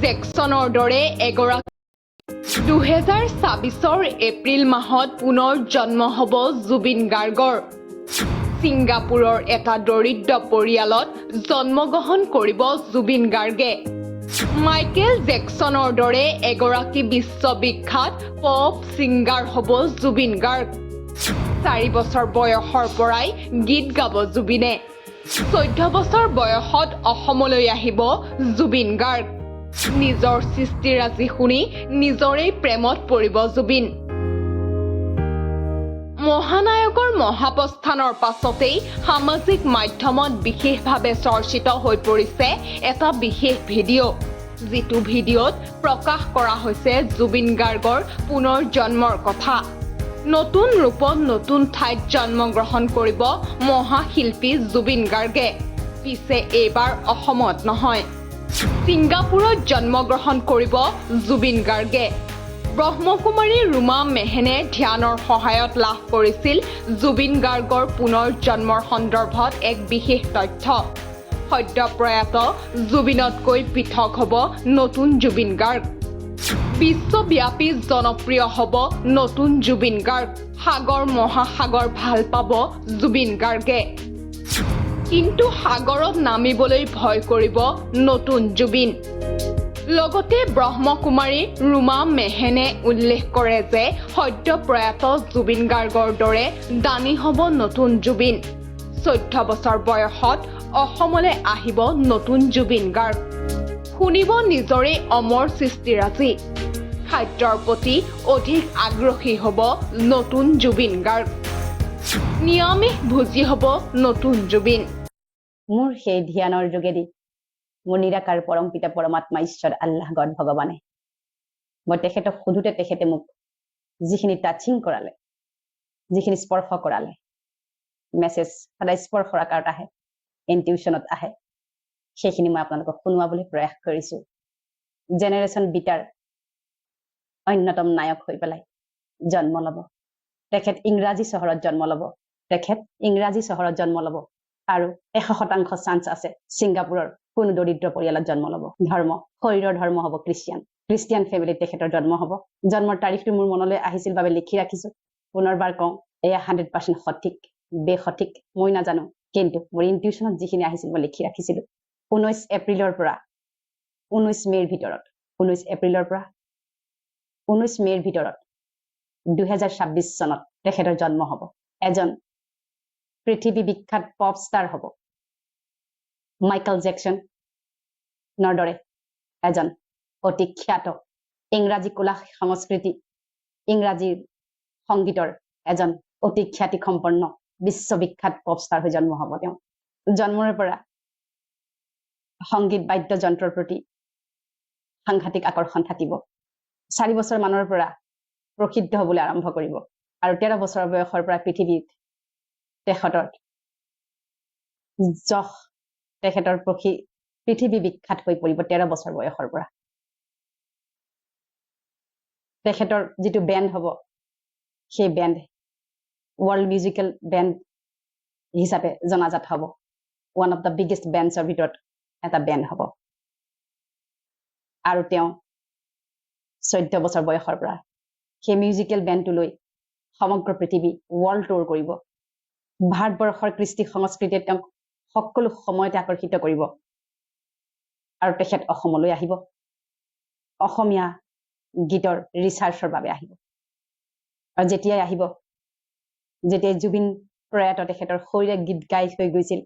জেকসনৰ দৰে এগৰাকী 2024 এপ্ৰিল মাহত পুনৰ জন্ম হ'ব জুবিন গাৰ্গৰ। ছিংগাপুৰৰ এটা দৰিদ্ৰ পৰিয়ালত জন্মগ্ৰহণ কৰিব জুবিন গাৰ্গে। মাইকেল জেকসনৰ দৰে এগৰাকী বিশ্ববিখ্যাত পপ ছিংগাৰ হ'ব জুবিন গাৰ্গ। 4 বছৰ বয়সৰ পৰাই গীত গাব জুবিনে। 14 বছৰ বয়সত অসমলৈ আহিব জুবিন গাৰ্গ। নিজৰ সৃষ্টিৰাজি শুনি নিজৰেই প্ৰেমত পৰিব জুবিন। মহানায়কৰ মহাপ্ৰস্থানৰ পাছতেই সামাজিক মাধ্যমত বিশেষভাৱে চৰ্চিত হৈ পৰিছে এটা বিশেষ ভিডিঅ', যিটো ভিডিঅ'ত প্ৰকাশ কৰা হৈছে জুবিন গাৰ্গৰ পুনৰ জন্মৰ কথা। নতুন ৰূপত নতুন ঠাইত জন্মগ্ৰহণ কৰিব মহাশিল্পী জুবিন গাৰ্গে। পিছে এইবাৰ অসমত নহয়, ছিংগাপুৰত জন্মগ্ৰহণ কৰিব জুবিন গাৰ্গে। ব্ৰহ্মকুমাৰী ৰুমা মেহেনে ধ্যানৰ সহায়ত লাভ কৰিছিল জুবিন গাৰ্গৰ পুনৰ জন্মৰ সন্দৰ্ভত এক বিশেষ তথ্য। সদ্য প্ৰয়াত জুবিনতকৈ পৃথক হ'ব নতুন জুবিন গাৰ্গ। বিশ্বব্যাপী জনপ্ৰিয় হ'ব নতুন জুবিন গাৰ্গ। সাগৰ মহাসাগৰ ভাল পাব জুবিন গাৰ্গে। কিন্তু সাগৰত নামিবলৈ ভয় কৰিব নতুন জুবিন। লগতে ব্ৰহ্মকুমাৰী ৰুমা মেহেনে উল্লেখ কৰে যে সদ্য প্ৰয়াত জুবিন গাৰ্গৰ দৰে দানী হ'ব নতুন জুবিন। 14 বছৰ বয়সত অসমলৈ আহিব নতুন জুবিন গাৰ্গ। শুনিব নিজৰে অমৰ সৃষ্টিৰাজি। খাদ্যৰ প্ৰতি অধিক আগ্ৰহী হ'ব নতুন জুবিন গাৰ্গ। নিৰামিষ ভোজী হ'ব নতুন জুবিন। মোৰ সেই ধ্যানৰ যোগেদি মোৰ নিৰাকাৰ পৰম পিতা পৰমাত্মা ঈশ্বৰ আল্লাহ গড ভগৱানে মই তেখেতক সোধোতে তেখেতে মোক যিখিনি টাচিং কৰালে, যিখিনি স্পৰ্শ কৰালে, মেছেজ সদায় স্পৰ্শৰ আকাৰত আহে, ইনটিউশ্যনত আহে, সেইখিনি মই আপোনালোকক শুনোৱাবলৈ প্ৰয়াস কৰিছোঁ। জেনেৰেশ্যন বিটাৰ অন্যতম নায়ক হৈ পেলাই জন্ম ল'ব। তেখেত ইংৰাজী চহৰত জন্ম ল'ব। আৰু 100% চান্স আছে ছিংগাপুৰৰ কোনো দৰিদ্ৰ পৰিয়ালত জন্ম ল'ব। ধৰ্ম, শৰীৰৰ ধৰ্ম হ'ব খ্ৰীষ্টিয়ান ফেমিলিত তেখেতৰ জন্ম হ'ব। জন্মৰ তাৰিখটো মোৰ মনলৈ আহিছিল বাবে লিখি ৰাখিছোঁ। পুনৰবাৰ কওঁ, এয়া 100% সঠিক, বেসঠিক মই নাজানো, কিন্তু মোৰ ইনটিউশ্যনত যিখিনি আহিছিল মই লিখি ৰাখিছিলোঁ। 19 এপ্ৰিলৰ পৰা 19 মে'ৰ ভিতৰত 2026 চনত তেখেতৰ জন্ম হ'ব। এজন পৃথিৱী বিখ্যাত পপ ষ্টাৰ হ'ব। মাইকেল জেকসনৰ দৰে এজন অতি খ্যাত ইংৰাজী কলা সংস্কৃতি, ইংৰাজী সংগীতৰ এজন অতি খ্যাতিসম্পন্ন বিশ্ববিখ্যাত পপ ষ্টাৰ হৈ জন্ম হ'ব তেওঁ। জন্মৰ পৰা সংগীত বাদ্যযন্ত্ৰৰ প্ৰতি সাংঘাতিক আকৰ্ষণ থাকিব। 4 বছৰ মানৰ পৰা প্ৰসিদ্ধ হ'বলৈ আৰম্ভ কৰিব আৰু 13 বছৰ বয়সৰ পৰা পৃথিৱীত তেখেতৰ পৃথিৱী বিখ্যাত হৈ পৰিব। 13 বছৰ বয়সৰ পৰা তেখেতৰ যিটো বেণ্ড হ'ব, সেই বেণ্ড ৱৰ্ল্ড মিউজিকেল বেণ্ড হিচাপে জনাজাত হ'ব। ওৱান অফ দ্য বিগেষ্ট বেণ্ডছৰ ভিতৰত এটা বেণ্ড হ'ব। আৰু তেওঁ 14 বছৰ বয়সৰ পৰা সেই মিউজিকেল বেণ্ডটো লৈ সমগ্ৰ পৃথিৱী ৱৰ্ল্ড টুৰ কৰিব। ভাৰতবৰ্ষৰ কৃষ্টি সংস্কৃতিয়ে তেওঁক সকলো সময়তে আকৰ্ষিত কৰিব। আৰু তেখেত অসমলৈ আহিব, অসমীয়া গীতৰ ৰিচাৰ্চৰ বাবে আহিব। আৰু যেতিয়াই আহিব, যেতিয়াই জুবিন প্ৰয়াত তেখেতৰ শৰীৰে গীত গাই হৈ গৈছিল,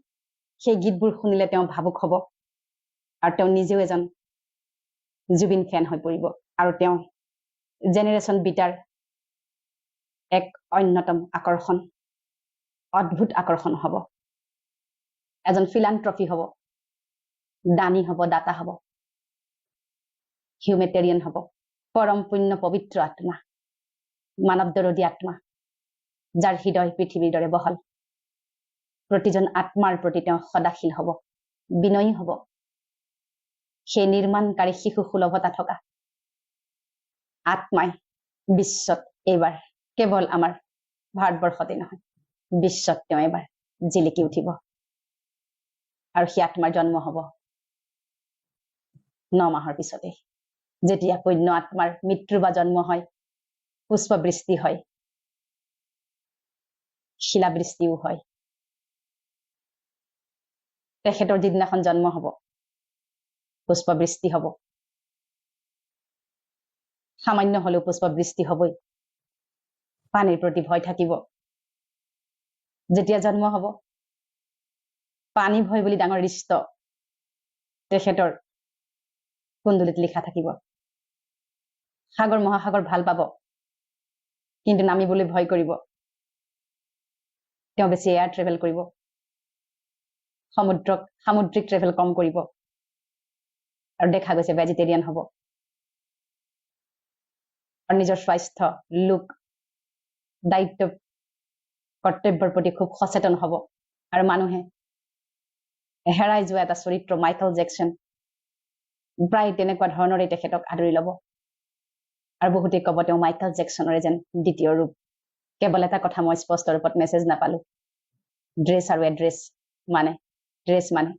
সেই গীতবোৰ শুনিলে তেওঁ ভাবুক হ'ব আৰু তেওঁ নিজেও এজন জুবিন ফেন হৈ পৰিব। আৰু তেওঁ জেনেৰেশ্যন বিটাৰ এক অন্যতম আকৰ্ষণ, অদ্ভুত আকৰ্ষণ হ'ব। এজন ফিলান্থ্ৰপি হ'ব, দানী হ'ব, দাতা হ'ব, হিউমেটেৰিয়ান হ'ব, পৰম পুণ্য পবিত্ৰ আত্মা, মানৱ দৰদী আত্মা, যাৰ হৃদয় পৃথিৱীৰ দৰে বহল। প্ৰতিজন আত্মাৰ প্ৰতি তেওঁ সদাশীল হ'ব, বিনয়ী হ'ব। সেই নিৰ্মাণকাৰী শিশু সুলভতা থকা আত্মাই বিশ্বত এইবাৰ কেৱল আমাৰ ভাৰতবৰ্ষতে নহয়, বিশ্বত তেওঁ এবাৰ জিলিকি উঠিব আৰু সেই আত্মাৰ জন্ম হ'ব 9 মাহৰ পিছতে যেতিয়া পুণ্য আত্মাৰ মৃত্যু বা জন্ম হয় পুষ্পবৃষ্টি হয় শিলাবৃষ্টিও হয় তেখেতৰ যিদিনাখন জন্ম হ'ব পুষ্পবৃষ্টি হ'ব সামান্য হলেও পুষ্পবৃষ্টি হ'বই পানীৰ প্ৰতি ভয় থাকিব যেতিয়া জন্ম হ'ব পানী ভয় বুলি ডাঙৰ ৰিষ্ট তেখেতৰ কুণ্ডলীত লিখা থাকিব সাগৰ মহাসাগৰ ভাল পাব কিন্তু নামিবলৈ ভয় কৰিব তেওঁ বেছি এয়াৰ ট্ৰেভেল কৰিব সামুদ্ৰিক ট্ৰেভেল কম কৰিব আৰু দেখা গৈছে ভেজিটেৰিয়ান হ'ব আৰু নিজৰ স্বাস্থ্য লোক দায়িত্ব কৰ্তব্যৰ প্ৰতি খুব সচেতন হ'ব আৰু মানুহে হেৰাই যোৱা এটা চৰিত্ৰ মাইকেল জেকচন প্ৰায় তেনেকুৱা ধৰণৰে তেখেতক আদৰি ল'ব আৰু বহুতে ক'ব তেওঁ মাইকেল জেকচনৰে যেন দ্বিতীয় ৰূপ কেৱল এটা কথা মই স্পষ্ট ৰূপত মেছেজ নাপালো ড্ৰেছ আৰু এড্ৰেছ মানে ড্ৰেছ মানে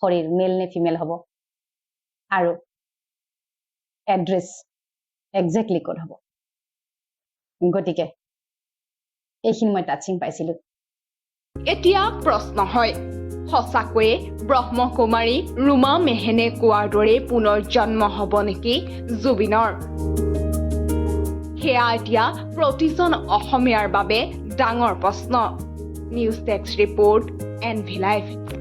শৰীৰ মেল নে ফিমেল হ'ব আৰু এড্ৰেছ একজেক্টলি ক'ত হ'ব গতিকে এইখিনি মই টাচিং পাইছিলো এতিয়া প্ৰশ্ন হয় সঁচাকৈয়ে ব্ৰহ্মকুমাৰী ৰুমা মেহেনে কোৱাৰ দৰে পুনৰ জন্ম হ'ব নেকি জুবিনৰ সেয়া এতিয়া প্ৰতিজন অসমীয়াৰ বাবে ডাঙৰ প্ৰশ্ন news desk report NV Live